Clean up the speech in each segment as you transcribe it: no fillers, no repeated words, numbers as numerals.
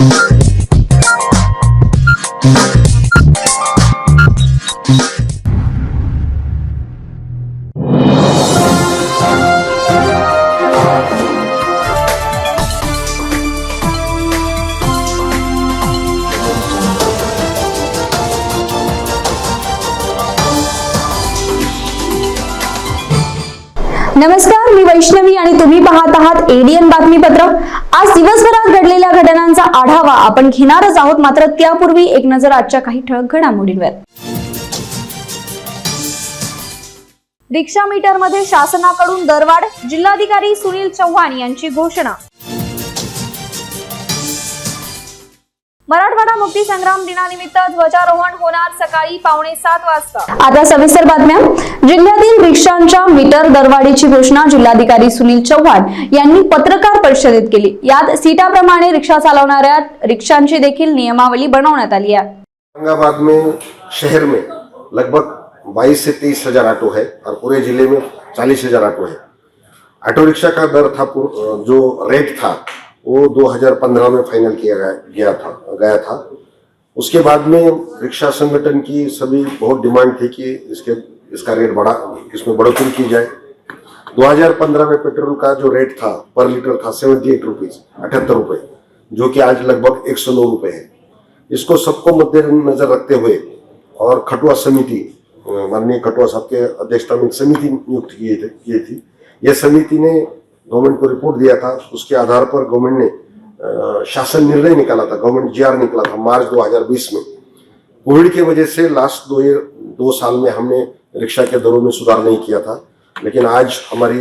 नमस्कार, मी वैष्णवी आणि तुम्ही पाहत आहात एडीएन बातमीपत्र। आज दिवसभरात घडलेल्या घटनांचा आढावा आपण घेणारच आहोत, मात्र त्यापूर्वी एक नजर आजच्या काही ठळक घडामोडींवर। रिक्षा मीटरमध्ये शासनाकडून दरवाढ, जिल्हाधिकारी सुनील चव्हाण यांची घोषणा। मराठवाडा मुक्ती संग्राम दिनानिमित्त ध्वजारोहण होणार सकाळी 6:45 वाजता। आता सविस्तर बातम्या। जिल्ह्यातील रिक्षांच्या मीटर दरवाढीची घोषणा जिल्हाधिकारी सुनील चव्हाण यांनी पत्रकार परिषदेत केली। यात सीटाप्रमाणे रिक्षा चालवणाऱ्या रिक्षांची देखील नियमावली बनवण्यात आली आहे। औरंगाबाद में शहर में लगभग 22 से 30 हजार ऑटो है और पूरे जिले में 40 हजार ऑटो है। ऑटो रिक्शा का दर था, जो रेट था वो 2015 में फाइनल किया गया था। उसके बाद में रिक्शा संगठन की सभी बहुत डिमांड थी कि इसका रेट इसमें बढ़ोतरी की जाए। 2015 में पेट्रोल का जो रेट था पर लीटर था 78 रुपीज 78 रुपए, जो कि आज लगभग 109 रुपए है। इसको सबको मद्देनजर रखते हुए और खटुआ समिति, माननीय खटुआ साहब के अध्यक्षता में समिति नियुक्त की थी। यह समिति ने गवर्नमेंट को रिपोर्ट दिया था। उसके आधार पर गवर्नमेंट ने शासन निर्णय निकाला था, गवर्नमेंट जीआर निकला था मार्च 2020 में। कोविड की वजह से लास्ट दो साल में हमने रिक्शा के दरों में सुधार नहीं किया था, लेकिन आज हमारी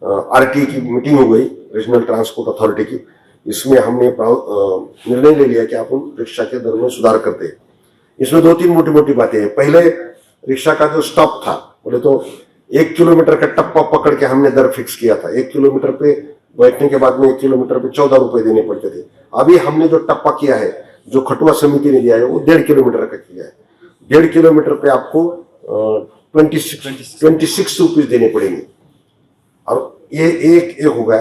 आरटी की मीटिंग हो गई, रीजनल ट्रांसपोर्ट अथॉरिटी की। इसमें हमने निर्णय ले लिया कि आप रिक्शा के दरों में सुधार करते हैं। इसमें 2-3 मोटी मोटी बातें हैं। पहले रिक्शा का जो स्टॉप था, बोले तो 1 किलोमीटर का टप्पा पकड़ के हमने दर फिक्स किया था। 1 किलोमीटर पे बैठने के बाद में 1 किलोमीटर पे 14 रुपए देने पड़ते थे। अभी हमने जो टप्पा किया है, जो खटुआ समिति ने दिया है, वो 1.5 किलोमीटर का किया है। 1.5 किलोमीटर पे आपको 26 रुपीज देने पड़ेंगे। और ये एक हो गया।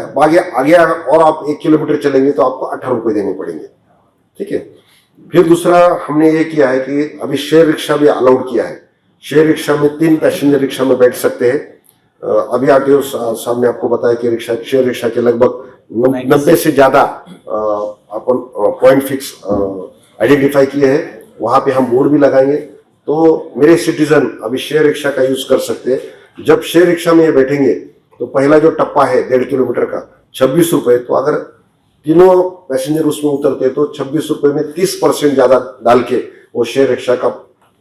आगे और आप 1 किलोमीटर चलेंगे तो आपको 18 रुपए देने पड़ेंगे। ठीक है। फिर दूसरा हमने ये किया है कि अभी शेयर रिक्शा भी अलाउड किया है। शेयर रिक्शा में 3 पैसेंजर रिक्शा में बैठ सकते हैं। अभी आरटीओ साहब ने आपको बताया कि शेयर रिक्शा के लगभग 90 से ज्यादा अपन पॉइंट फिक्स आइडेंटिफाई किए हैं। वहां पे हम बोर्ड भी लगाएंगे, तो मेरे सिटीजन अभी शेयर रिक्शा का यूज कर सकते हैं। जब शेयर रिक्शा में ये बैठेंगे तो पहला जो टप्पा है 1.5 किलोमीटर का 26 रुपए, तो अगर तीनों पैसेंजर उसमें उतरते तो 26 रुपए में 30% ज्यादा डाल के वो शेयर रिक्शा का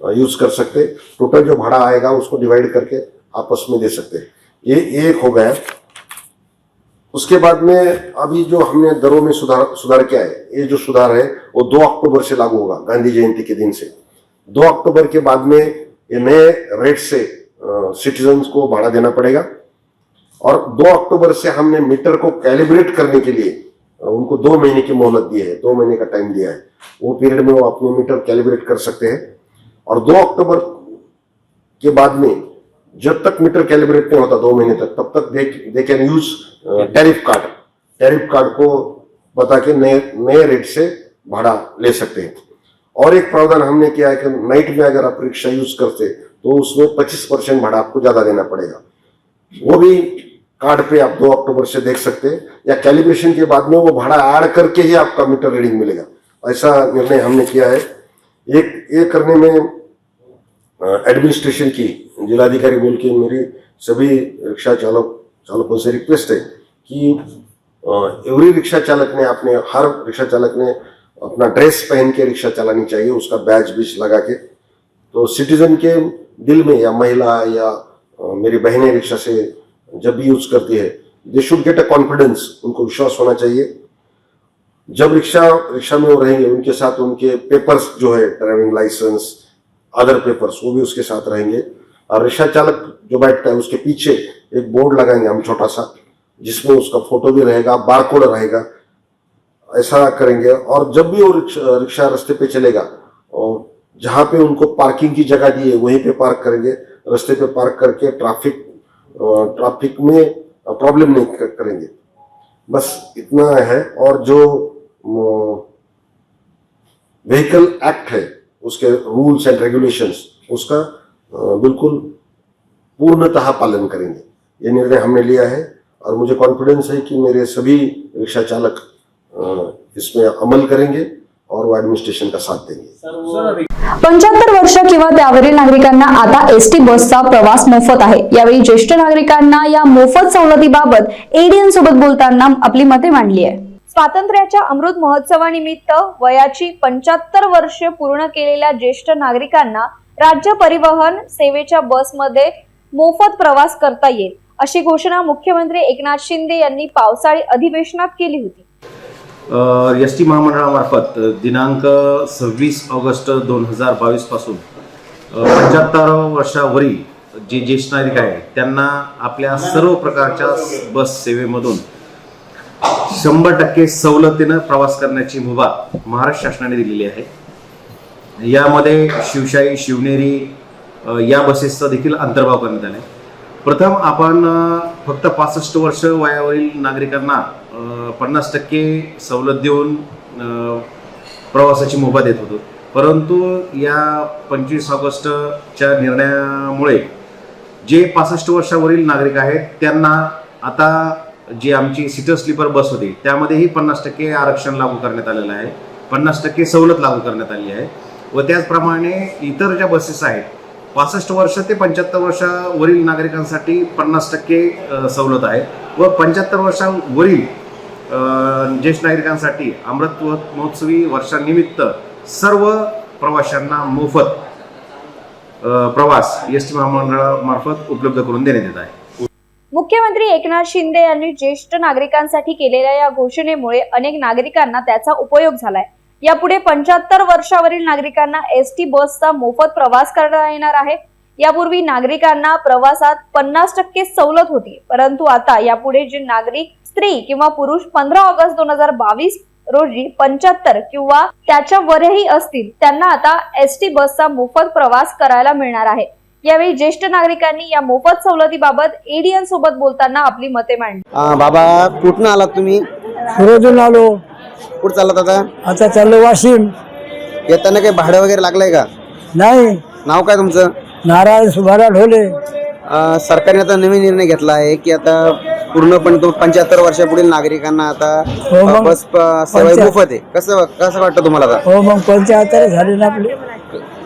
यूज कर सकते। टोटल जो भाड़ा आएगा उसको डिवाइड करके आपस में दे सकते हैं। ये एक हो गया। उसके बाद में अभी जो हमने दरों में सुधार किया है, ये जो सुधार है वो 2 अक्टूबर से लागू होगा, गांधी जयंती के दिन से। 2 अक्टूबर के बाद में ये नए रेट से सिटीजन्स को भाड़ा देना पड़ेगा। और 2 अक्टूबर से हमने मीटर को कैलिब्रेट करने के लिए उनको 2 महीने की मोहलत दी है, 2 महीने का टाइम दिया है। वो पीरियड में वो अपने मीटर कैलिब्रेट कर सकते हैं। और 2 अक्टूबर के बाद में जब तक मीटर कैलिब्रेट नहीं होता 2 महीने तक, तब तक they can use tariff card को बता के नए रेट से भाड़ा ले सकते हैं। और एक प्रावधान हमने किया है कि नाइट में अगर आप रिक्शा यूज करते तो उसमें 25% भाड़ा आपको ज्यादा देना पड़ेगा। वो भी कार्ड पे आप 2 अक्टूबर से देख सकते हैं, या कैलिब्रेशन के बाद में वो भाड़ा ऐड करके ही आपका मीटर रीडिंग मिलेगा। ऐसा निर्णय हमने किया है। ये करने में एडमिनिस्ट्रेशन की जिलाधिकारी बोल के मेरी सभी रिक्शा चालकों से रिक्वेस्ट है कि एवरी रिक्शा चालक ने हर रिक्शा चालक ने अपना ड्रेस पहन के रिक्शा चलानी चाहिए, उसका बैच लगा के। तो सिटीजन के दिल में, या महिला या मेरी बहनें रिक्शा से जब भी यूज करती है, they should get a confidence, उनको विश्वास होना चाहिए। जब रिक्शा में वो रहेंगे, उनके साथ उनके पेपर्स जो है, ड्राइविंग लाइसेंस, अदर पेपर्स, वो भी उसके साथ रहेंगे। और रिक्शा चालक जो बैठता है उसके पीछे एक बोर्ड लगाएंगे हम छोटा सा, जिसमें उसका फोटो भी रहेगा, बारकोड रहेगा। ऐसा करेंगे। और जब भी वो रिक्शा रास्ते पे चलेगा और जहाँ पे उनको पार्किंग की जगह दी है वहीं पे पार्क करेंगे। रास्ते पे पार्क करके ट्रैफिक में प्रॉब्लम नहीं करेंगे। बस इतना है। और जो व्हीकल एक्ट है, उसके रूल्स एंड रेगुलेशंस, उसका बिल्कुल पूर्णतः पालन करेंगे। ये निर्णय हमने लिया है और मुझे कॉन्फिडेंस है कि मेरे सभी रिक्शा चालक इसमें अमल करेंगे और वो एडमिनिस्ट्रेशन का साथ देंगे। 75 वर्ष किंवा त्यावरील नागरिकांना आता एसटी बसचा प्रवास मोफत आहे। यावेळी ज्येष्ठ नागरिकांना या मोफत सवलतीबाबत एडीएन सोबत बोलताना आपली मते मांडली आहे। स्वातंत्र्याच्या अमृत महोत्सवानिमित्त वयाची 75 वर्षे पूर्ण केलेल्या ज्येष्ठ नागरिकांना राज्य परिवहन सेवेच्या बसमध्ये मोफत प्रवास करता येईल अशी घोषणा मुख्यमंत्री एकनाथ शिंदे यांनी पावसाळी अधिवेशनात केली होती। एसटी महामंडळामार्फत दिनांक 26 ऑगस्ट 2022 पासून 75 वर्षावरील जे ज्येष्ठ नागरिक आहेत त्यांना आपल्या सर्व प्रकारच्या बस सेवेमधून 100% सवलतीनं प्रवास करण्याची मुभा महाराष्ट्र शासनाने दिलेली आहे। यामध्ये शिवशाही, शिवनेरी या बसेसचा देखील अंतर्भाव करण्यात आला आहे। प्रथम आपण फक्त 65 वर्ष वयावरील नागरिकांना 50% सवलत देऊन प्रवासाची मुभा देत होतो, परंतु या 25 ऑगस्टच्या निर्णयामुळे जे 65 वर्षावरील नागरिक आहेत त्यांना आता जी आमची सीटर स्लीपर बस होती त्यामध्येही 50% आरक्षण लागू करण्यात आलेलं आहे, 50% सवलत लागू करण्यात आली आहे। व त्याचप्रमाणे इतर ज्या बसेस आहेत 65 वर्ष ते 75 वर्षावरील नागरिकांसाठी 50% सवलत आहे व 75 वर्षावरील ज्येष्ठ नागरिकांसाठी अमृत महोत्सवी वर्षानिमित्त सर्व प्रवाशांना मोफत प्रवास एसटी महामंडळामार्फत उपलब्ध करून देण्यात येत आहे। मुख्यमंत्री एकनाथ शिंदे यांनी ज्येष्ठ नागरिकांसाठी केलेल्या या घोषणेमुळे अनेक नागरिकांना त्याचा उपयोग झालाय। यापुढे 75 वर्षावरील नागरिकांना एसटी बसचा मोफत प्रवास करता येणार आहे। यापूर्वी नागरिकांना प्रवासात 50% सवलत होती, परंतु आता यापुढे जे नागरिक स्त्री किंवा पुरुष 15 ऑगस्ट 2022 रोजी 75 किंवा त्याच्या वरही असतील त्यांना आता एसटी बसचा मोफत प्रवास करायला मिळणार आहे। यावेळी ज्येष्ठ नागरिकांनी या मोफत सवलतीबाबत एडीएन सोबत बोलताना आपली मते मांडली। बाबा कुठून आलात तुम्ही? सुरतून आलो, कुठं चालत आता? आता चाललो वाशिम। येताना काही भाडं वगैरे लागलंय का? नाही, नाव काय तुमचं? नारायण सुभारा ढोले। सरकारने आता नवीन निर्णय घेतला आहे की आता पूर्णपणे 75 वर्षापुढील नागरिकांना आता हो मग. बस सेवा मोफत आहे। कसं कसं वाटतं तुम्हाला आता? हो मग 75 झाले ना आपले।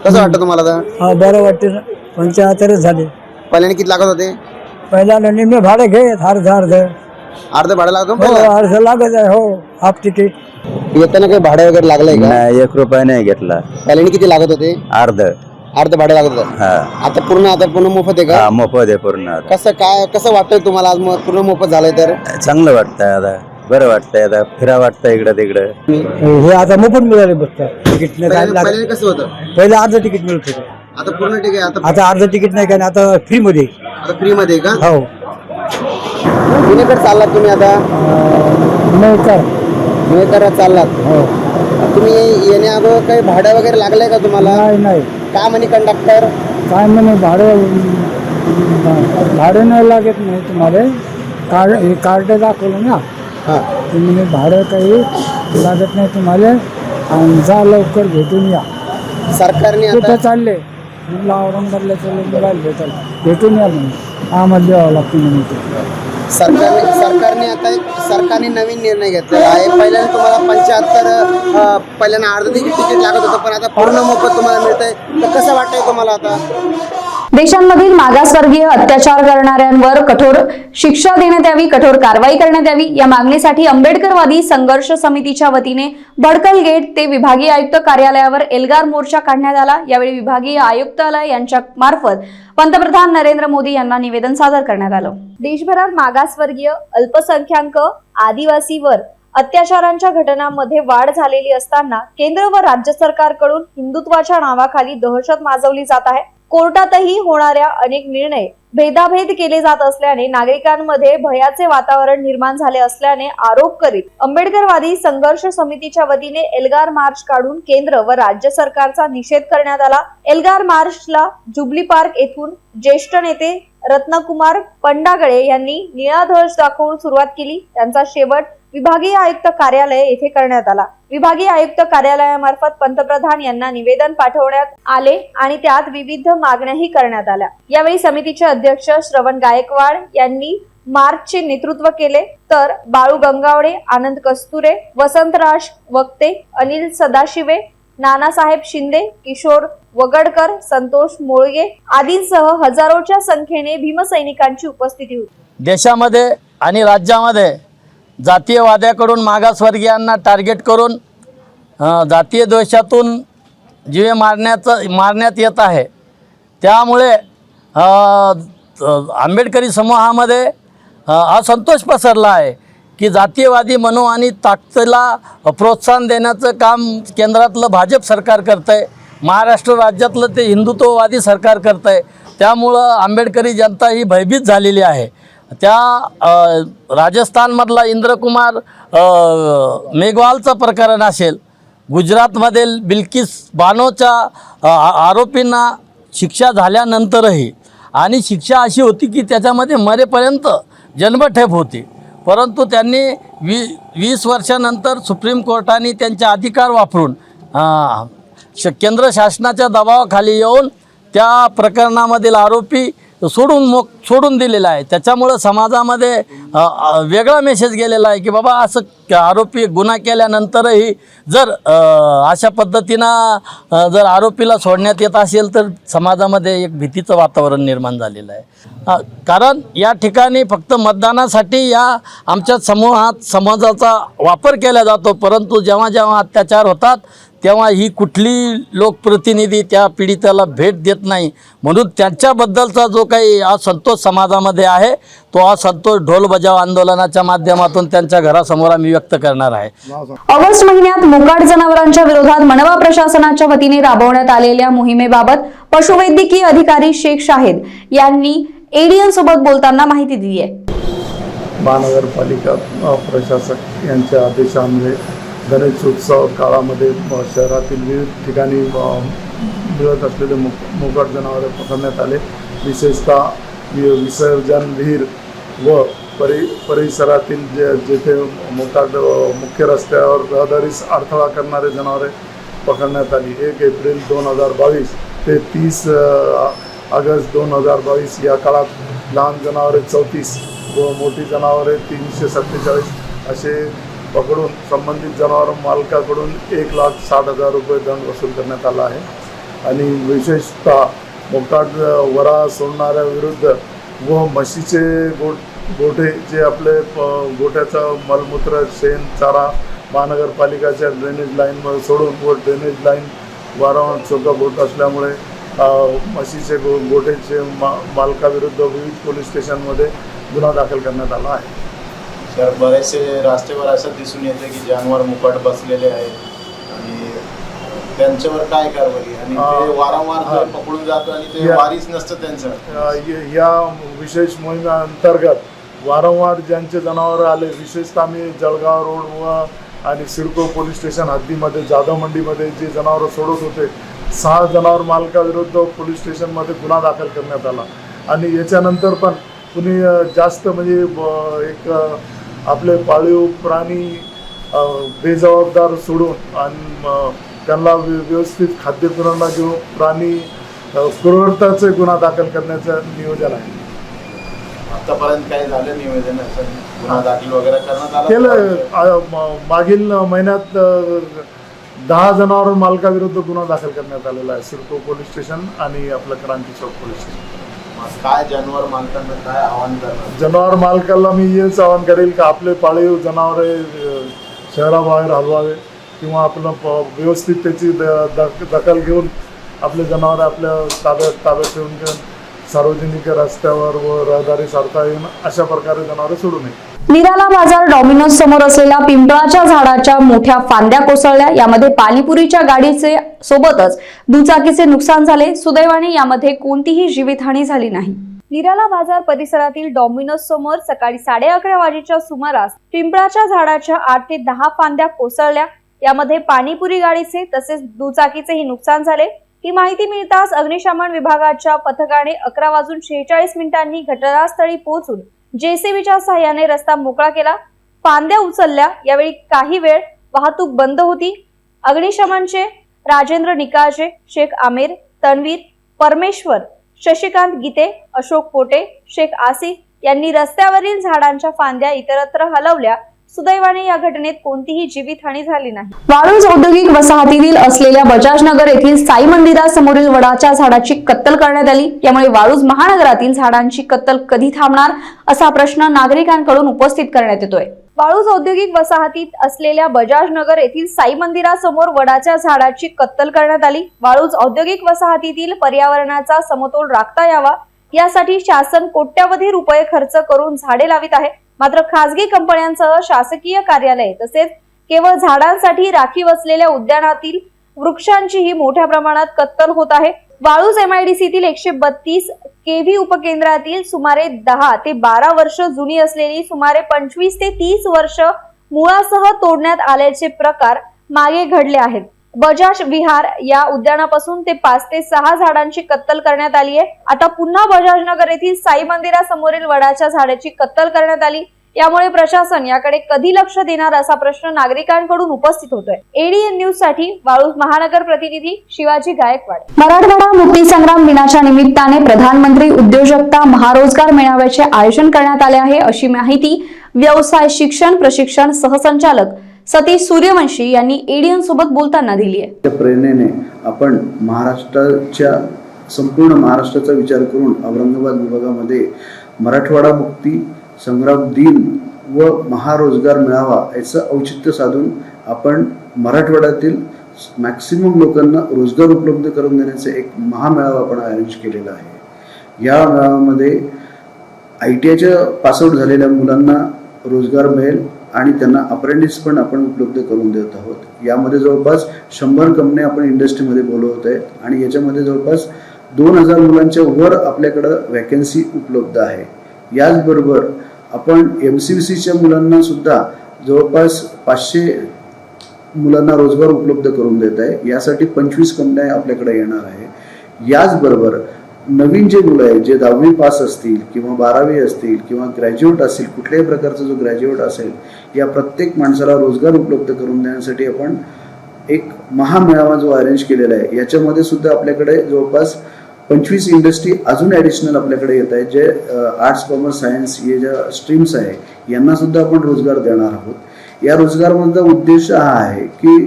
कसं वाटतं तुम्हाला आता? हा बरं वाटते ना, 75 झाले। पहिल्याने किती लागत होते? पहिला निम्मे भाडे घेत, अर्ध अर्ध भाडं लागत होतं हो, पहिलं? अर्ध लागत आहे हो, हाफ तिकीट। येताना काही भाडं वगैरे लागलंय का? नाही, 1 रुपया नाही घेतला, पहिल्याने किती लागत होते? अर्ध भाडं लागत होतं। हा आता पूर्ण मोफत आहे का? हा, मोफत आहे पूर्ण आता। कसं वाटतंय तुम्हाला आज पूर्ण मोफत झालंय तर? चांगलं वाटतंय आता, बरं वाटतंय आता, फिरा वाटतं इकडं तिकडं। हे आता मोफत मिळाले बसतात, तिकीट नाही काय लागत। पहिल्याने कसं होतं? पहिलं अर्ध तिकीट मिळत होतं, आता पूर्ण ठीक आहे। आता अर्ध तिकीट नाही काय, आता फ्री मध्ये। आता फ्री मध्ये का? हो, कुणीकडे चाललात तुम्ही आता? मेकर चाललात? हो, तुम्ही येण्या अगोदर काही भाडं वगैरे लागलंय का तुम्हाला? नाही काय म्हणे कंडक्टर? काय म्हणे भाडं नाही लागत नाही तुम्हाला, कार्ड दाखवलं ना, हा, तुम्ही भाडं काही लागत नाही तुम्हाला, आणि जा लवकर भेटून या। सरकारने कुठं आता चालले? म्हटलं औरंगाबादला चालले, भेटून या म्हणून आम्हाला द्यावं लागतं म्हणून ते। सरकारने नवीन निर्णय घेतलेला आहे। पहिल्यांदा तुम्हाला 75 पहिल्यांदा अर्ध तिकीट लागत होतं, पण आता पूर्ण मोफत तुम्हाला मिळतंय। तर कसं वाटतंय तुम्हाला आता? देशांमधील मागासवर्गीय अत्याचार करणाऱ्यांवर कठोर शिक्षा देण्यात यावी, कठोर कारवाई करण्यात यावी या मागणीसाठी आंबेडकरवादी संघर्ष समितीच्या वतीने भडकल गेट ते विभागीय आयुक्त कार्यालयावर एल्गार मोर्चा काढण्यात आला। यावेळी विभागीय आयुक्तालय यांच्या मार्फत पंतप्रधान नरेंद्र मोदी यांना निवेदन सादर करण्यात आलं। देशभरात मागासवर्गीय, अल्पसंख्याक, आदिवासीवर अत्याचारांच्या घटनांमध्ये वाढ झालेली असताना केंद्र व राज्य सरकारकडून हिंदुत्वाच्या नावाखाली दहशत माजवली जात आहे। कोर्टातही होणाऱ्या अनेक निर्णय भेदाभेद केले जात असल्याने नागरिकांमध्ये भयाचे वातावरण निर्माण झाले असल्याने आरोप करीत आंबेडकरवादी संघर्ष समितीच्या वतीने एल्गार मार्च काढून केंद्र व राज्य सरकारचा निषेध करण्यात आला। एल्गार मार्चला जुबली पार्क येथून ज्येष्ठ नेते रत्नकुमार पंडागळे यांनी निळा ध्वज दाखवून सुरुवात केली। त्यांचा शेवट विभागीय आयुक्त कार्यालय येथे करण्यात आला। विभागीय आयुक्त कार्यालयामार्फत पंतप्रधान यांना निवेदन पाठवण्यात आले आणि त्यात विविध मागण्याही करण्यात आल्या। यावेळी समितीचे अध्यक्ष श्रवण गायकवाड यांनी मार्चचे नेतृत्व केले, तर बाळू गंगावडे, आनंद कस्तुरे, वसंतराज वक्ते, अनिल सदाशिवे, नानासाहेब शिंदे, किशोर वगडकर, संतोष मोळगे आदींसह हजारोच्या संख्येने भीमसैनिकांची उपस्थिती होती। देशामध्ये आणि राज्यामध्ये जातीयवाद्याकडून मागासवर्गीयांना टार्गेट करून जातीय द्वेषातून जीवे मारण्यात येत आहे। त्यामुळे आंबेडकरी समूहामध्ये असंतोष पसरला आहे की जातीयवादी मनो आणि ताकदीला प्रोत्साहन देण्याचं काम केंद्रातलं भाजप सरकार करतं आहे, महाराष्ट्र राज्यातलं ते हिंदुत्ववादी सरकार करतं आहे। त्यामुळं आंबेडकरी जनता ही भयभीत झालेली आहे। त्या राजस्थानमधला इंद्रकुमार मेघवालचं प्रकरण असेल, गुजरातमधील बिल्किस बानोच्या आरोपींना शिक्षा झाल्यानंतरही आणि शिक्षा अशी होती की त्याच्यामध्ये मरेपर्यंत जन्मठेप होती, परंतु त्यांनी 20 वर्षानंतर सुप्रीम कोर्टाने त्यांचे अधिकार वापरून केंद्र शासनाच्या दबावाखाली येऊन त्या प्रकरणामधील आरोपी सोडून दिलेला आहे। त्याच्यामुळं समाजामध्ये वेगळा मेसेज गेलेला आहे की बाबा असं आरोपी गुन्हा केल्यानंतरही जर अशा पद्धतीनं जर आरोपीला सोडण्यात येत असेल तर समाजामध्ये एक भीतीचं वातावरण निर्माण झालेलं आहे। कारण या ठिकाणी फक्त मतदानासाठी या आमच्या समाजाचा वापर केला जातो, परंतु जेव्हा जेव्हा अत्याचार होतात तेव्हा ही कुठली लोकप्रतिनिधी त्या पीडिताला भेट देत नाही। म्हणून त्यांच्याबद्दलचा जो काही असंतोष समाजामध्ये आहे तो असंतोष ढोल बजाव आंदोलनाच्या माध्यमातून त्यांच्या घरासमोर आम्ही व्यक्त करणार आहे। ऑगस्ट महिन्यात मोकाट जनावरांच्या विरोधात मनपा प्रशासनाच्या वतीने राबवण्यात आलेल्या मोहिमेबाबत पशुवैद्यकीय अधिकारी शेख शाहिद यांनी एडीएन सोबत बोलताना माहिती दिली आहे। महानगरपालिका प्रशासक यांच्या आदेशामुळे गणेशोत्सव काळामध्ये शहरातील विविध ठिकाणी मिळत असलेले मोकाट जनावरे पकडण्यात आले। विशेषतः विसर्जन विहीर व परिसरातील जेथे मोकाट मुख्य रस्त्यावर रहदारीस अडथळा करणारे जनावरे पकडण्यात आली। 1 एप्रिल 2022 ते 30 ऑगस्ट 2022 या काळात लहान जनावरे 34 व मोठी जनावरे 347 असे पकडून संबंधित जनावर मालकाकडून 1,60,000 रुपये दंड वसूल करण्यात आला आहे। आणि विशेषतः मोकाट वरा सोडणाऱ्या विरुद्ध व म्हशीचे गोठे जे आपले गोठ्याचा मलमूत्र शेण चारा महानगरपालिकाच्या ड्रेनेज लाईनमध्ये सोडून व ड्रेनेज लाईन वारंवार चोखा होत असल्यामुळे म्हशीचे गोठेचे मालकाविरुद्ध विविध पोलीस स्टेशनमध्ये गुन्हा दाखल करण्यात आला आहे। तर बरेचसे रस्त्यावर असं दिसून येते की जनावर मुकाट बसलेले आहेत आणि त्यांच्यावर काय कारवाई आणि ते वारंवार पकडून जातो आणि ते वारीच नसतं त्यांचं। या विशेष मोहिमेअंतर्गत वारंवार ज्यांचे जनावर आले, विशेषतः आम्ही जळगाव रोड व आणि सिडको पोलीस स्टेशन हद्दीमध्ये जाधव मंडीमध्ये जे जनावरं सोडत होते 6 जनावर मालकाविरुद्ध पोलीस स्टेशनमध्ये गुन्हा दाखल करण्यात आला। आणि याच्यानंतर पण कुणी जास्त म्हणजे एक आपले पाळीव प्राणी बेजबाबदार सोडून आणि त्यांना व्यवस्थित खाद्यपुरवठा घेऊन प्राणी क्रूरताचे गुन्हा दाखल करण्याचं नियोजन आहे। आतापर्यंत काय झालं नियोजन गुन्हा दाखल वगैरे करण्यात आला केलं? मागील महिन्यात 10 जनावर मालकाविरुद्ध गुन्हा दाखल करण्यात आलेला आहे सिडको पोलीस स्टेशन आणि आपलं क्रांती चौक पोलीस स्टेशन। काय जनावर मालकांना काय आव्हान करणार? जनावर मालकाला मी हेच आवाहन करेल की आपले पाळीव जनावरे शहराबाहेर हलवावे किंवा आपलं व्यवस्थित त्याची दखल घेऊन आपले जनावर आपल्या ताब्यात ठेवून सार्वजनिक रस्त्यावर व रहदारी सारखा येऊन अशा प्रकारे जनावरे सोडू नये। निराला बाजार डॉमिनोज समोर असलेल्या पिंपळाच्या झाडाच्या मोठ्या फांद्या कोसळल्या। यामध्ये पाणीपुरीच्या गाडीचे सोबतच दुचाकीचे नुकसान झाले। सुदैवाने यामध्ये कोणतीही जीवितहानी झाली नाही। निराला बाजार परिसरातील डॉमिनोज समोर सकाळी 11:30 वाजेच्या सुमारास पिंपळाच्या झाडाच्या 8 ते 10 फांद्या कोसळल्या। यामध्ये पाणीपुरी गाडीचे तसेच दुचाकीचेही नुकसान झाले। ही माहिती मिळताच अग्निशमन विभागाच्या पथकाने 11:46 घटनास्थळी पोहोचून जेसीबीच्या सहाय्याने रस्ता मोकळा केला। फांद्या उचलल्या। यावेळी काही वेळ वाहतूक बंद होती। अग्निशमनचे राजेंद्र निकाळजे, शेख आमिर, तन्वीर परमेश्वर, शशिकांत गीते, अशोक पोटे, शेख आसिफ यांनी रस्त्यावरील झाडांच्या फांद्या इतरत्र हलवल्या। सुदैवाने या घटनेत कोणतीही जीवितहानी झाली नाही। वाळूज औद्योगिक वसाहतीतील असलेल्या बजाजनगर येथील साई मंदिरासमोरील वडाच्या झाडाची कत्तल करण्यात आली। यामुळे वाळूज महानगरातील झाडांची कत्तल कधी थांबणार असा प्रश्न नागरिकांकडून उपस्थित करण्यात येतोय। वाळूज औद्योगिक वसाहतीत असलेल्या बजाजनगर येथील साई मंदिरासमोर वडाच्या झाडाची कत्तल करण्यात आली। वाळूज औद्योगिक वसाहतीतील पर्यावरणाचा समतोल राखता यावा यासाठी शासन कोट्यवधी रुपये खर्च करून झाडे लावित आहे। मात्र खासगी कंपन्यांसह शासकीय कार्यालय तसेच केवळ झाडांसाठी राखीव असलेल्या उद्यानातील वृक्षांचीही मोठ्या प्रमाणात कत्तल होत आहे। वाळूज MIDCतील 132 KV उपकेंद्रातील सुमारे 10 ते 12 वर्ष जुनी असलेली सुमारे 25 ते 30 वर्ष मुळासह तोडण्यात आल्याचे प्रकार मागे घडले आहेत। बजाज विहार या उद्यानापासून ते 5 ते 6 झाडांची कत्तल करण्यात आली आहे। आता पुन्हा बजाजनगर येथील साई मंदिरासमोरील वडाच्या झाडाची कत्तल करण्यात आली। यामुळे प्रशासन याकडे कधी लक्ष देणार असा प्रश्न नागरिकांकडून उपस्थित होतोय। ADN न्यूज साठी वाळूज महानगर प्रतिनिधी शिवाजी गायकवाड। मराठवाडा मुक्ती संग्राम दिनाच्या निमित्ताने प्रधानमंत्री उद्योजकता महारोजगार मेळाव्याचे आयोजन करण्यात आले आहे अशी माहिती व्यवसाय शिक्षण प्रशिक्षण सहसंचालक सतीश सूर्यवंशी यांनी ADN सोबत बोलताना दिली आहे। त्या प्रेरणेने आपण महाराष्ट्राच्या संपूर्ण महाराष्ट्राचा विचार करून औरंगाबाद विभागामध्ये मराठवाडा मुक्ती संग्राम दिन व महारोजगार मेळावा याचं औचित्य साधून आपण मराठवाड्यातील मॅक्सिमम लोकांना रोजगार उपलब्ध करून देण्याचे एक महामेळावा आपण अरेंज केलेला आहे। या मेळाव्यामध्ये ITIच्या पासआउट झालेल्या मुलांना रोजगार मिळेल आणि त्यांना अप्रेंटिस पण आपण उपलब्ध करून देत आहोत। यामध्ये जवळपास 100 कंपन्या आपण इंडस्ट्रीमध्ये बोलवत आहेत आणि याच्यामध्ये जवळपास 2000 मुलांच्या वर आपल्याकडं वॅकन्सी उपलब्ध आहे। याचबरोबर आपण MCVCच्या मुलांना सुद्धा जवळपास 500 मुलांना रोजगार उपलब्ध करून देत आहे। यासाठी 25 कंपन्या आपल्याकडे येणार आहे। याचबरोबर नवीन जे मुलं आहेत जे 10वी पास असतील किंवा 12वी असतील किंवा ग्रॅज्युएट असतील, कुठल्याही प्रकारचा जो ग्रॅज्युएट असेल, या प्रत्येक माणसाला रोजगार उपलब्ध करून देण्यासाठी आपण एक महामेळावा जो अरेंज केलेला आहे। याच्यामध्ये सुद्धा आपल्याकडे जवळपास 25 इंडस्ट्री अजून ॲडिशनल आपल्याकडे येत आहेत, जे आर्ट्स कॉमर्स सायन्स हे ज्या स्ट्रीम्स आहे यांना सुद्धा आपण रोजगार देणार आहोत। या रोजगारामधला उद्देश हा आहे की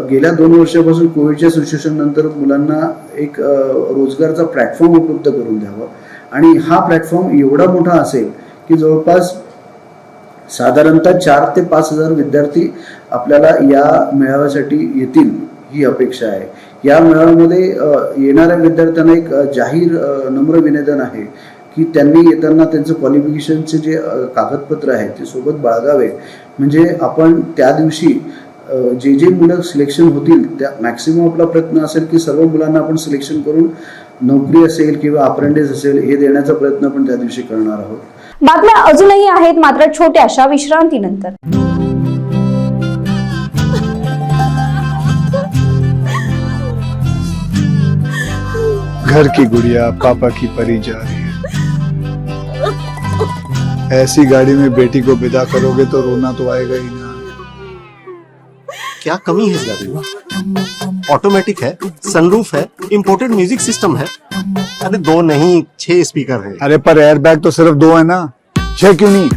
गेल्या 2 वर्षापासून कोविडच्या सिच्युएशन नंतर मुलांना एक रोजगारचा प्लॅटफॉर्म उपलब्ध करून द्यावा आणि हा प्लॅटफॉर्म एवढा मोठा असेल की जवळपास साधारणतः 4 ते 5 हजार विद्यार्थी आपल्याला या मेळाव्यासाठी येतील ही अपेक्षा आहे। या मेळाव्यामध्ये येणाऱ्या विद्यार्थ्यांना एक जाहीर नम्र विनंती आहे की त्यांनी येताना त्यांचं क्वालिफिकेशनचे जे कागदपत्र आहेत ते सोबत बाळगावे, म्हणजे आपण त्या दिवशी जे मुलं सिलेक्शन होतील त्या मॅक्सिमम आपला प्रयत्न असेल की सर्व मुलांना आपण सिलेक्शन करून नोकरी असेल किंवा अप्रेंटिस असेल हे देण्याचा प्रयत्न आपण त्या दिवशी करणार आहोत। बातम्या अजूनही आहेत मात्र छोट्याशा विश्रांतीनंतर। घर की गुड़िया पापा की परी जा रही है। ऐसी गाड़ी में बेटी को विदा करोगे तो रोना तो आएगा ही ना। क्या कमी है इस गाड़ी में? ऑटोमेटिक है, सनरूफ है, इंपोर्टेड म्यूजिक सिस्टम है। अरे 2 नहीं 6 स्पीकर है। अरे पर एयरबैग तो सिर्फ 2 है ना, 6 क्यों नहीं?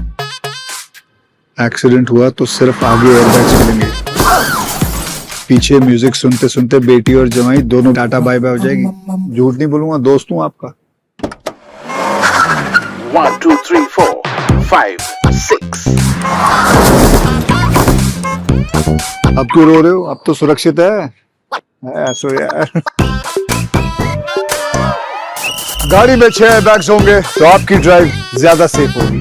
एक्सीडेंट हुआ तो सिर्फ आगे एयरबैग चलेंगे, पीछे म्यूजिक सुनते सुनते बेटी और जमाई दोनों टाटा बाय बाय हो जाएगी। झूठ नहीं बोलूंगा, दोस्त हूं आपका। 1 2 3 4 5 6। अब क्यों रो रहे हो? अब तो सुरक्षित है। ऐसो यार, गाड़ी में 6 एयरबैग्स होंगे तो आपकी ड्राइव ज्यादा सेफ होगी।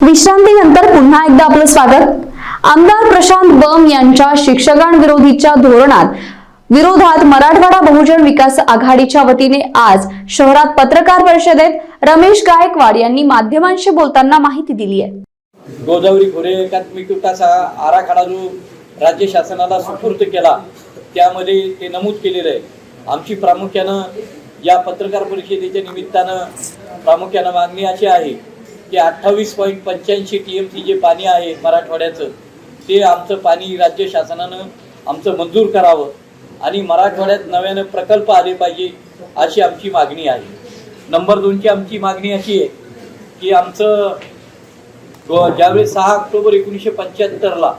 विश्रांतीनंतर पुन्हा एकदा आपलं स्वागत। आमदार प्रशांत बम यांच्या शिक्षकांविरोधीच्या विरोधात मराठवाडा बहुजन विकास आघाडीच्या वतीने आज शहरात पत्रकार परिषदेत रमेश गायकवाड यांनी माध्यमांशी बोलताना माहिती दिली आहे। गोदावरी खोरे एकात्मिक विकास आराखडा जो राज्य शासनाला सुपूर्द केला त्यामध्ये ते नमूद केलेलं आहे। आमची प्रामुख्यानं या पत्रकार परिषदेच्या निमित्तानं प्रामुख्यानं मागणी अशी आहे की 28.85 TMC जे पाणी आहे मराठवाड्याचं, ते आमचं पाणी राज्य शासनानं आमचं मंजूर करावं आणि मराठवाड्यात नव्यानं प्रकल्प आले पाहिजे अशी आमची मागणी आहे. नंबर 2ची आमची मागणी अशी आहे की आमचं ज्यावेळेस 6 ऑक्टोबर 1975ला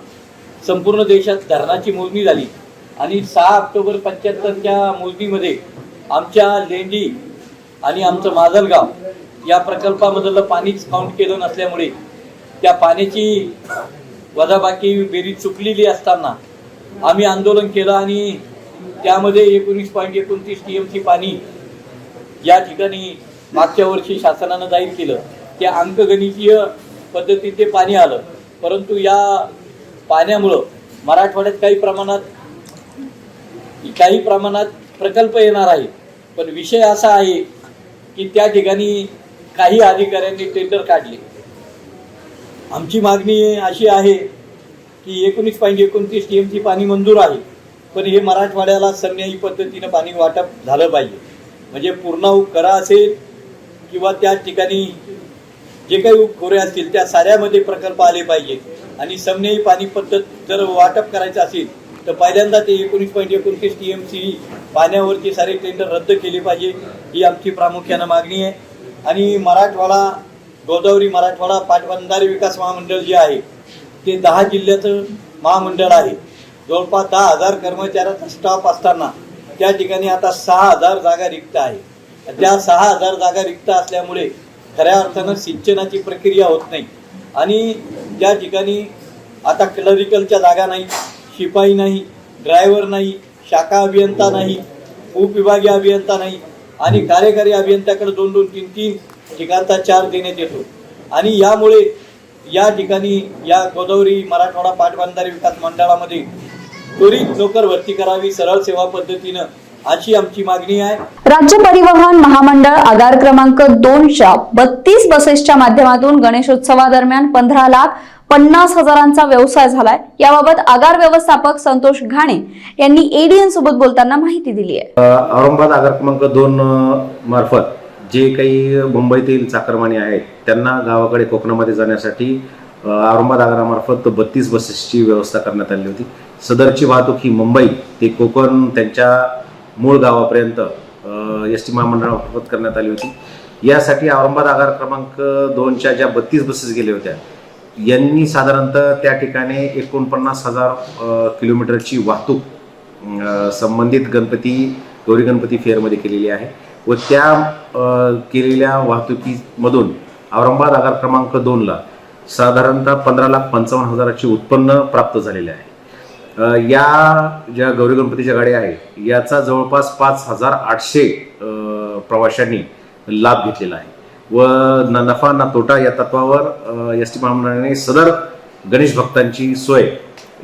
संपूर्ण देशात धरणाची मोजणी झाली आणि 6 ऑक्टोबर 75च्या मोजणीमध्ये आमच्या लेंडी आणि आमचं माजलगाव या प्रकल्पामधलं पाणीच काउंट केलं नसल्यामुळे त्या पाण्याची वजाबाकी बेरीज चुकलेली असताना आम्ही आंदोलन केलं आणि त्यामध्ये 19.29 TMC पाणी या ठिकाणी मागच्या वर्षी शासनानं जाहीर केलं. त्या अंकगणितीय पद्धतीने पाणी आलं, परंतु या पाण्यामुळं मराठवाड्यात काही प्रमाणात प्रकल्प येणार आहे. पण विषय असा आहे की त्या ठिकाणी काही अधिकाऱ्यांनी टेंडर काढले. आमची मागणी अशी आहे की 19.29 TMC पाणी मंजूर आहे, पण हे मराठवाड्याला सर्वन्यायी पद्धतीनं पाणी वाटप झालं पाहिजे. म्हणजे पूर्ण करा असेल किंवा त्या ठिकाणी जे काही खोरे असतील त्या साऱ्यामध्ये प्रकल्प आले पाहिजे आणि समन्यायी पाणी पद्धत जर वाटप करायचं असेल तर पहिल्यांदा ते 19.29 TMC पाण्यावरची सारे टेंडर रद्द केले पाहिजे, ही आमची प्रामुख्यानं मागणी आहे. आणि गोदावरी मराठवाडा पाटबंधारे विकास महामंडळ जे आहे ते 10 जिल्ह्याचं महामंडळ आहे. जवळपास 10,000 कर्मचाऱ्याचा स्टाफ असताना त्या ठिकाणी आता 6,000 जागा रिक्त आहे. त्या 6,000 जागा रिक्त असल्यामुळे खऱ्या अर्थानं सिंचनाची प्रक्रिया होत नाही आणि त्या ठिकाणी आता क्लरिकलच्या जागा नाही, शिपाई नाही, ड्रायव्हर नाही, शाखा अभियंता नाही, उपविभागीय अभियंता नाही आणि कार्यकारी अभियंत्याकडे 2-2, 3-3 ठिकाणचा चार्ज देण्यात येतो. आणि यामुळे या ठिकाणी या गोदावरी मराठवाडा पाटबंधारे विकास मंडळामध्ये त्वरित नोकर भरती करावी सरळ सेवा पद्धतीनं, अशी आमची मागणी आहे. राज्य परिवहन महामंडळ आगार क्रमांक 2च्या 32 बसेसच्या माध्यमातून गणेशोत्सवादरम्यान 15,50,000चा व्यवसाय झालाय. याबाबत आगार व्यवस्थापक संतोष घाणे यांनी एडीएन सोबत बोलताना माहिती दिली आहे. औरंगाबाद आगार क्रमांक 2 मार्फत जे काही मुंबईतील चाकरमानी आहेत त्यांना गावाकडे कोकणामध्ये जाण्यासाठी औरंगाबाद आगारामार्फत 32 बसेसची व्यवस्था करण्यात आली होती. सदरची वाहतूक ही मुंबई ते कोकण त्यांच्या मूळ गावापर्यंत एसटी महामंडळामार्फत करण्यात आली होती. यासाठी औरंगाबाद आगार क्रमांक 2च्या ज्या 32 बसेस गेल्या होत्या यांनी साधारणतः त्या ठिकाणी 49,000 किलोमीटरची वाहतूक संबंधित गौरी गणपती फेअरमध्ये केलेली आहे व त्या केलेल्या वाहतुकीमधून औरंगाबाद आगार क्रमांक 2ला साधारणतः 15,55,000चे उत्पन्न प्राप्त झालेले आहे. या ज्या गौरी गणपतीच्या गाड्या आहेत याचा जवळपास 5,800 प्रवाशांनी लाभ घेतलेला आहे व ना नफा ना तोटा या तत्वावर एसटी महामंडळाने सदर गणेश भक्तांची सोय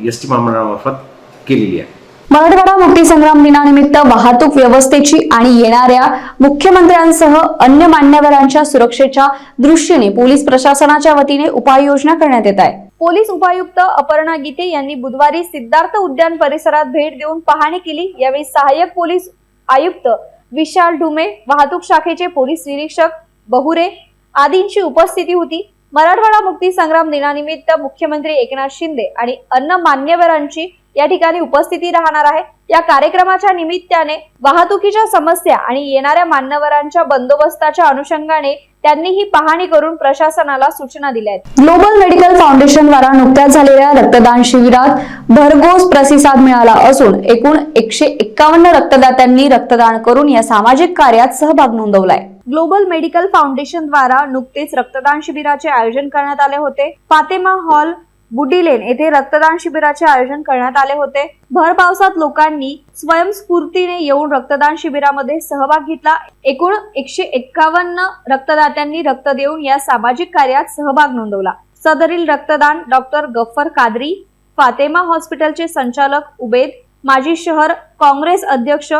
एसटी महामंडळामार्फत केलेली आहे. मराठवाडा मुक्ती संग्राम दिनानिमित्त वाहतूक व्यवस्थेची आणि येणाऱ्या मुख्यमंत्र्यांसह अन्य मान्यवरांच्या सुरक्षेच्या दृष्टीने पोलीस प्रशासनाच्या वतीने उपाययोजना करण्यात येत आहे. पोलीस उपायुक्त अपर्णा गीते यांनी बुधवारी सिद्धार्थ उद्यान परिसरात भेट देऊन पाहणी केली. यावेळी सहाय्यक पोलीस आयुक्त विशाल ढुमे, वाहतूक शाखेचे पोलीस निरीक्षक बहुरे आदींची उपस्थिती होती. मराठवाडा मुक्ती संग्राम दिनानिमित्त मुख्यमंत्री एकनाथ शिंदे आणि अन्य मान्यवरांची या ठिकाणी उपस्थिती राहणार आहे. या कार्यक्रमाच्या निमित्ताने वाहतुकीच्या समस्या आणि येणाऱ्या मान्यवरांच्या बंदोबस्ताच्या अनुषंगाने त्यांनी ही पाहणी करून प्रशासनाला सूचना दिल्या आहेत. ग्लोबल मेडिकल फाउंडेशन द्वारा नुकत्याच झालेल्या रक्तदान शिबिरात भरघोस प्रतिसाद मिळाला असून एकूण 151 रक्तदात्यांनी रक्तदान करून या सामाजिक कार्यात सहभाग नोंदवलाय. ग्लोबल मेडिकल फाउंडेशन द्वारा नुकतेच रक्तदान शिबिराचे आयोजन करण्यात आले होते. फातेमा हॉल बुडीलेन येथे रक्तदान शिबिराचे आयोजन करण्यात आले होते. भर पावसात लोकांनी स्वयंस्फूर्तीने येऊन रक्तदान शिबिरामध्ये सहभाग घेतला. एकूण 151 रक्तदात्यांनी रक्त देऊन या सामाजिक कार्यात सहभाग नोंदवला. सदरील रक्तदान डॉक्टर गफ्फर कादरी, फातेमा हॉस्पिटलचे संचालक उबेद, माजी शहर काँग्रेस अध्यक्ष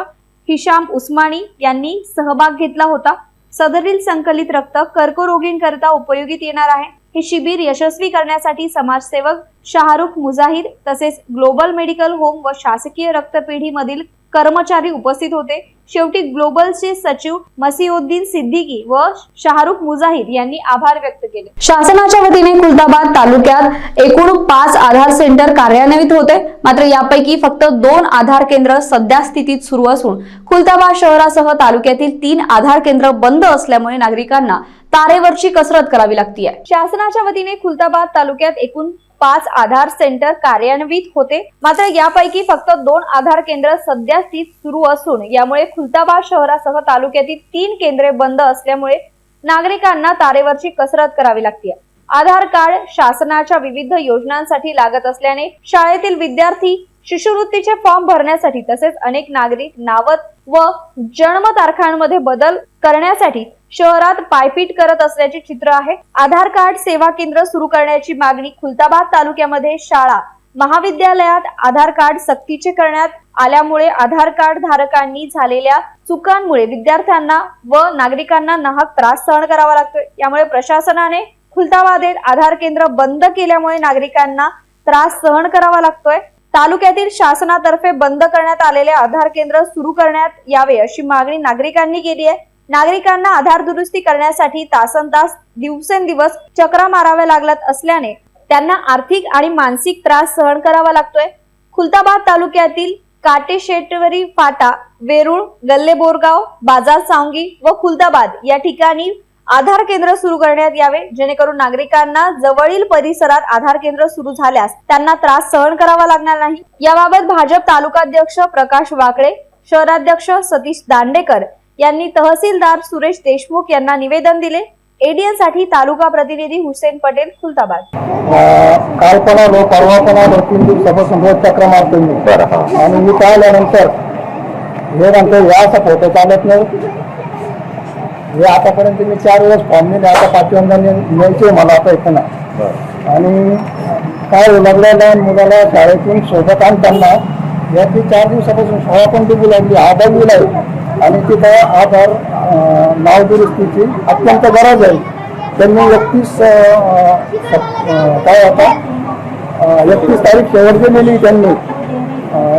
हिशाम उस्मानी यांनी सहभाग घेतला होता. सदरील संकलित रक्त कर्करोगींकरिता उपयोगीत येणार आहे. हे शिबिर यशस्वी करण्यासाठी समाजसेवक शाहरुख मुजाहिद तसेच ग्लोबल मेडिकल होम व शासकीय रक्तपेढी मधील कर्मचारी उपस्थित होते। शेवटी ग्लोबलचे सचिव मसीउद्दीन सिद्दीकी व शाहरुख मुजाहिद यांनी आभार व्यक्त केले। शासनाच्या वतीने खुलताबाद तालुक्यात एकूण 5 आधार सेंटर कार्यान्वित होते, मात्र यापैकी फक्त 2 आधार केंद्र सध्या स्थितीत सुरू असून खुलताबाद शहरासह तालुक्यातील 3 आधार केंद्र बंद असल्यामुळे नागरिकांना तारेवरची कसरत करावी लागते। शासनाच्या वतीने खुलताबाद तालुक्यात एकूण 5 आधार सेंटर कार्यान्वित होते, मात्र यापैकी फक्त 2 आधार केंद्र सध्या स्थित सुरू असून यामुळे खुलताबाद शहरासह तालुक्यातील 3 केंद्रे बंद असल्यामुळे नागरिकांना तारेवरची कसरत करावी लागते। आधार कार्ड शासनाच्या विविध योजनांसाठी लागत असल्याने शाळेतील विद्यार्थी शिष्यवृत्तीचे फॉर्म भरण्यासाठी तसेच अनेक नागरिक नावत व जन्म तारखांमध्ये बदल करण्यासाठी शहरात पायपीट करत असल्याचे चित्र आहे। आधार कार्ड सेवा केंद्र सुरू करण्याची मागणी खुलताबाद तालुक्यामध्ये शाळा महाविद्यालयात आधार कार्ड सक्तीचे करण्यात आल्यामुळे आधार कार्ड धारकांनी झालेल्या चुकांमुळे विद्यार्थ्यांना व नागरिकांना नाहक त्रास सहन करावा लागतोय। यामुळे प्रशासनाने खुलताबादेत आधार केंद्र बंद केल्यामुळे नागरिकांना त्रास सहन करावा लागतोय। तालुक्यातील शासनातर्फे बंद करण्यात आलेले आधार केंद्र सुरू करण्यात यावे अशी मागणी नागरिकांनी केली आहे। नागरिकांना आधार दुरुस्ती करण्यासाठी तासनतास दिवसेंदिवस चक्रा माराव्या लागत असल्याने त्यांना आर्थिक आणि मानसिक त्रास सहन करावा लागतोय। खुलताबाद तालुक्यातील काटेशेटवरी फाटा, वेरूळ, गल्ले बोरगाव, बाजार सांगी व खुलताबाद या ठिकाणी आधार केंद्र सुरू करण्यात यावे, जेणेकरून नागरिकांना जवळील परिसरात आधार केंद्र सुरू झाल्यास त्यांना त्रास सहन करावा लागणार नाही। याबाबत भाजप तालुकाध्यक्ष प्रकाश वाकळे, शहराध्यक्ष सतीश दांडेकर यांनी तहसीलदार सुरेश देशमुख यांना निवेदन दिले। एडीएन साठी तालुका प्रतिनिधी हुसेन पटेल, खुलताबाद। काल पण आलो, परवा पण आलो, 3 दिवसापासून रोज चक्र मारतो मी आणि मी पाहिल्यानंतर हे नंतर या असा फोटो चालत नाही। हे आतापर्यंत मी 4 वेळेस फॉर्म दिले, आता 5व्यांदा न्यायचे मला आता इथं ना। आणि काय लागलेल्या मुलाला शाळेतून सोबत आणताना याची 4 दिवसापासून शाळा पण डुबू लागली, आधार दिलाय आणि तिथं आधार नाव दुरुस्तीची अत्यंत गरज आहे। त्यांनी 31 तारीख शेवट दिलेली त्यांनी,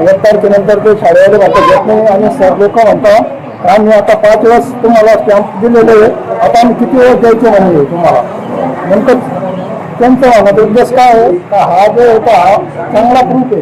1 तारखेनंतर ते शाळेवाले भाषा घेत नाही आणि सर लोक म्हणतात आम्ही आता 5 वेळेस तुम्हाला स्टॅम्प दिलेले आहे, आता आम्ही किती वेळेस द्यायचे म्हणजे तुम्हाला। नंतर त्यांचं म्हणत उद्देश काय आहे का हा जो होता हा चांगला प्रूफ आहे,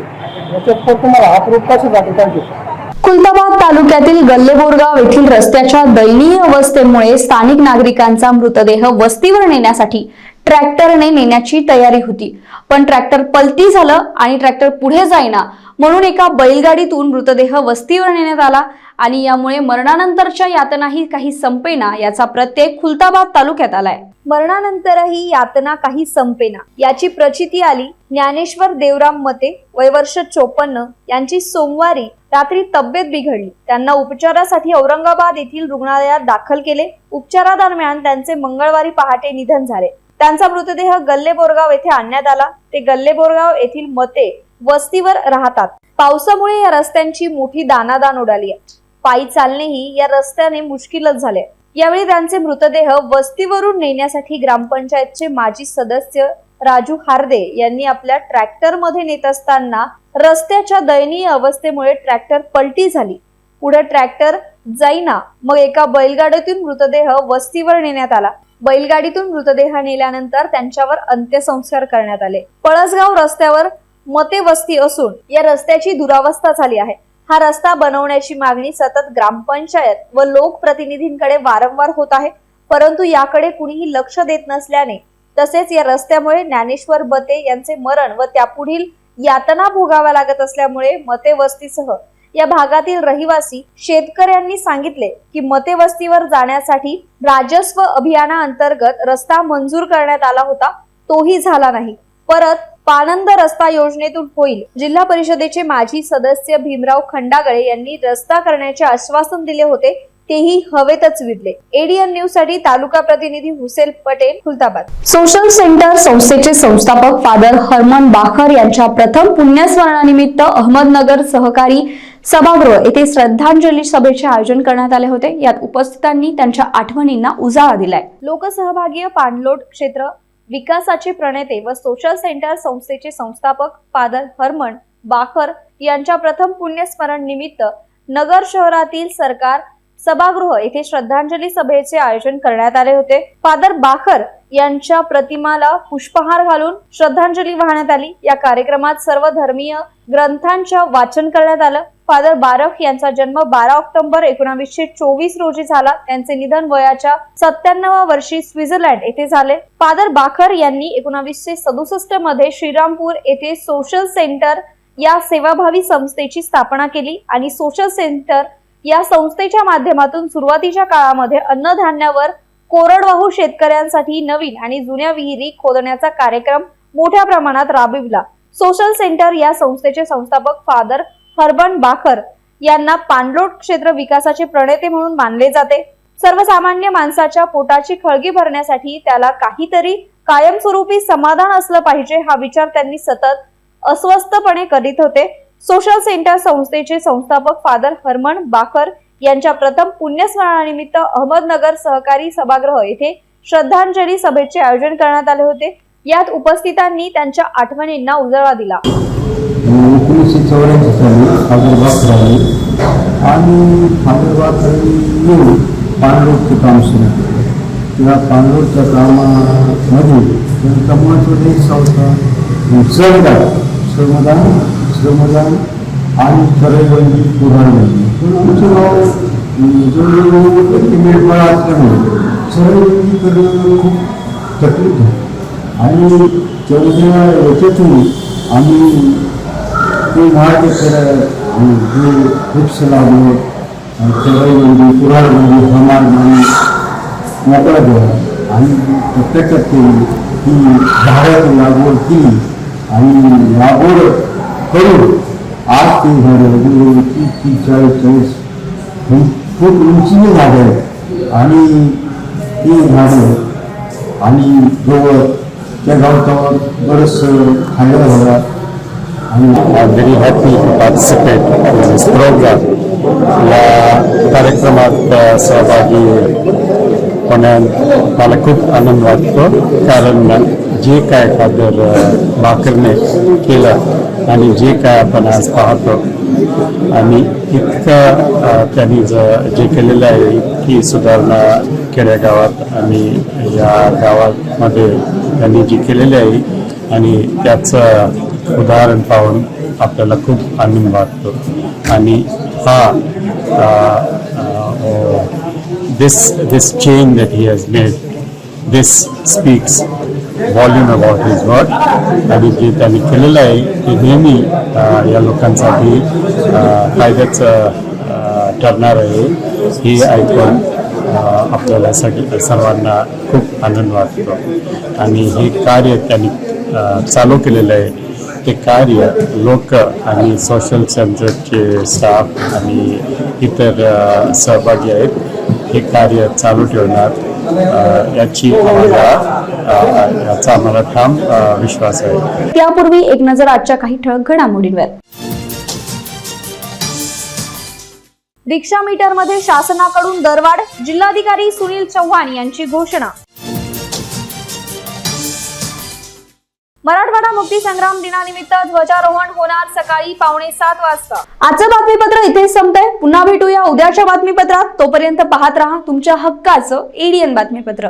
याच्यात तुम्हाला हा प्रूफ कशासाठी पाहिजे। खुलताबाद तालुक्यातील गल्ले बोरगाव येथील रस्त्याच्या दयनीय अवस्थेमुळे स्थानिक नागरिकांचा मृतदेह वस्तीवर नेण्यासाठी ट्रॅक्टरने नेण्याची तयारी होती, पण ट्रॅक्टर पलटी झालं आणि ट्रॅक्टर पुढे जाईना म्हणून एका बैलगाडीतून मृतदेह वस्तीवर नेण्यात आला आणि यामुळे मरणानंतरच्या यातनाही काही संपेना याचा प्रत्यय खुलताबाद तालुक्यात आलाय। मरणानंतरही यातना काही संपेना याची प्रचिती आली ज्ञानेश्वर देवराम मते, वय वर्ष 54 यांची सोमवारी रात्री तब्येत बिघडली। त्यांना उपचारासाठी औरंगाबाद येथील रुग्णालयात दाखल केले। उपचारादरम्यान त्यांचे मंगळवारी पहाटे निधन झाले। त्यांचा मृतदेह गल्ले बोरगाव येथे आणण्यात आला। ते गल्ले बोरगाव येथील मते वस्तीवर राहतात। पावसामुळे या रस्त्यांची मोठी दानादान उडाली आहे। पायी चालणेही या रस्त्याने मुश्किलच झाले। यावेळी त्यांचे मृतदेह वस्तीवरून नेण्यासाठी ग्रामपंचायतचे माजी सदस्य राजू हार्दे यांनी आपल्या ट्रॅक्टर मध्ये नेत असताना रस्त्याच्या दयनीय अवस्थेमुळे ट्रॅक्टर पलटी झाली। पुढे ट्रॅक्टर जाईना, मग एका बैलगाडीतून मृतदेह वस्तीवर नेण्यात आला। बैलगाडीतून मृतदेह नेल्यानंतर त्यांच्यावर अंत्यसंस्कार करण्यात आले। पळसगाव रस्त्यावर मते वस्ती असून या रस्त्याची दुरावस्था झाली आहे। हा रस्ता बनवण्याची मागणी सतत ग्रामपंचायत व लोकप्रतिनिधींकडे वारंवार होत आहे, परंतु याकडे कुणीही लक्ष देत नसल्याने तसेच या रस्त्यामुळे ज्ञानेश्वर बते यांचे मरण व त्यापुढील यातना भोगाव्या लागत असल्यामुळे मते वस्तीसह या भागातील रहिवासी शेतकऱ्यांनी सांगितले की मते वस्तीवर जाण्यासाठी राजस्व अभियानाअंतर्गत रस्ता मंजूर करण्यात आला होता, तोही झाला नाही। परत पानंद रस्ता योजनेतून होईल। जिल्हा परिषदेचे माजी सदस्य भीमराव खंडागळे यांनी रस्ता करण्याचे आश्वासन दिले होते, तेही हवेतच विरले। एडीएन न्यूज साठी तालुका प्रतिनिधी हुसेन पटेल, खुलताबाद। सोशल सेंटर संस्थेचे संस्थापक फादर हरमन बाखर यांच्या प्रथम पुण्यस्मरणानिमित्त अहमदनगर सहकारी सभागृह येथे श्रद्धांजली सभेचे आयोजन करण्यात आले होते। यात उपस्थितांनी त्यांच्या आठवणींना उजाळा दिलाय। लोकसहभागीय पाणलोट क्षेत्र विकासाचे प्रणेते व सोशल सेंटर संस्थेचे संस्थापक फादर हरमन बाखर यांच्या प्रथम पुण्यस्मरण निमित्त नगर शहरातील सरकार सभागृह येथे श्रद्धांजली सभेचे आयोजन करण्यात आले होते. फादर बाखर यांच्या प्रतिमाला पुष्पहार घालून श्रद्धांजली वाहण्यात आली. या कार्यक्रमात सर्व धर्मीय ग्रंथांच्या वाचन करण्यात आलं. फादर बारख यांचा जन्म 12 ऑक्टोबर 1924 रोजी झाला. त्यांचे निधन वयाच्या 97व्या वर्षी स्वित्झर्लंड येथे झाले. फादर बाखर यांनी 1967 मध्ये श्रीरामपूर येथे सोशल सेंटर या सेवाभावी संस्थेची स्थापना केली आणि सोशल सेंटर या संस्थेच्या माध्यमातून सुरुवातीच्या काळामध्ये अन्नधान्यावर कोरडवाहू शेतकऱ्यांसाठी नवीन आणि जुन्या विहिरी खोदण्याचा कार्यक्रम मोठ्या प्रमाणात राबविला. सोशल सेंटर या संस्थेचे संस्थापक फादर हर्बन बाखर यांना पाणलोट क्षेत्र विकासाचे प्रणेते म्हणून मानले जाते. सर्वसामान्य माणसाच्या पोटाची खळगी भरण्यासाठी त्याला काहीतरी कायमस्वरूपी समाधान असलं पाहिजे हा विचार त्यांनी सतत अस्वस्थपणे करीत होते. सोशल सेंटर संस्थेचे संस्थापक फादर हर्मन बाखर यांच्या प्रथम पुण्यस्मरणानिमित्त अहमदनगर सहकारी सभागृह येथे श्रद्धांजली सभेचे आयोजन करण्यात आले होते. यात उपस्थितांनी त्यांच्या आठवणींना उजाळा दिला. 1984 साली फादर बाखरांनी आणि फादर बाखरांनी येऊन पाणलोटचे काम सुरू केलं. या पाणलोटच्या कामामध्ये त्यांचा महत्त्वाचा एक संस्था श्रमदान आणि चरईबंदी पुराणबंदी मेळपाळा असल्यामुळे चरईबंदी करणं खूप तकलीफ आहे आणि तेवढ्या याच्यातून आम्ही ते मार्ग केलं. जे वृक्ष लावलं चरईबंदी पुराणबंदी हमारबंदी मोकळा केला आणि प्रत्यक्षात केली की झाडाची लागवड केली आणि लागवड करून आज ते झाडं 30-40 खूप उंचीने झाडं आहेत आणि ती झाडं आणि गवत त्या गवतावर बरंचसं खायला झाला. आणि very happy to participate in this program. या कार्यक्रमात सहभागी होण्यात मला खूप आनंद वाटतो, कारण जे काय फादर बाकरने केलं आणि जे काय आपण आज पाहतो आणि इतकं त्यांनी जे केलेलं आहे, इतकी सुधारणा खेडेगावात आणि या गावामध्ये त्यांनी जी केलेली आहे आणि त्याचं उदाहरण पाहून आपल्याला खूप आनंद वाटतो. आणि this change that he has made, this speaks volume about his work. आणि जे त्यांनी केलेलं आहे ते नेहमी या लोकांसाठी फायद्याचं ठरणार आहे. हे ऐकून आपल्याला सर्वांना खूप आनंद वाटतो. आणि हे कार्य त्यांनी चालू केलेलं आहे, ते कार्य लोक आणि सोशल सेंटरचे स्टाफ आणि इतर सहभागी आहेत हे कार्य चालू ठेवणार याचा आम्हाला ठाम विश्वास आहे. त्यापूर्वी एक नजर आजच्या काही ठळक घडामोडींवर. रिक्षा मीटरमध्ये शासनाकडून दरवाढ, जिल्हाधिकारी सुनील चव्हाण यांची घोषणा. मराठवाडा मुक्ती संग्राम दिनानिमित्त ध्वजारोहण होणार सकाळी 6:45 वाजता. आजचं बातमीपत्र इथेच संपतंय. पुन्हा भेटूया उद्याच्या बातमीपत्रात. तोपर्यंत पाहत रहा तुमच्या हक्काचं ADN बातमीपत्र.